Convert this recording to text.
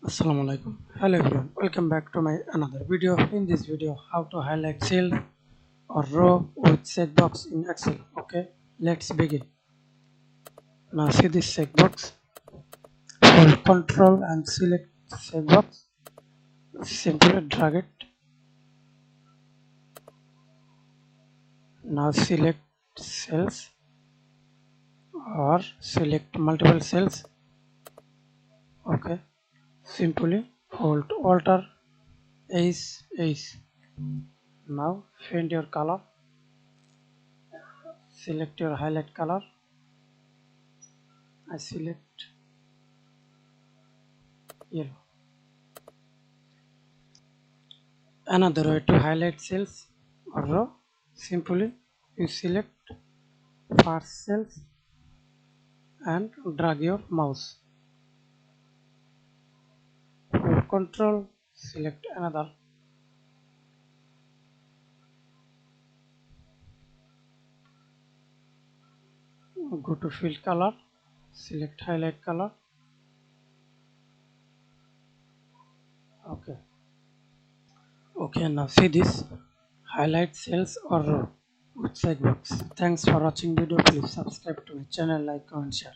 Assalamualaikum. Hello everyone, welcome back to my another video. In this video, how to highlight cell or row with checkbox in Excel. Okay, let's begin. Now see this checkbox. Hold Control and select checkbox. Simply drag it. Now select cells or select multiple cells. Okay, simply hold Alt Ace. Now find your color. Select your highlight color. I select yellow. Another way to highlight cells or row, simply you select first cells and drag your mouse. Hold Control, select another. Go to fill color, select highlight color. Okay. Okay, now see this highlight cells or row with checkbox. Thanks for watching video. Please subscribe to my channel, like, comment, share.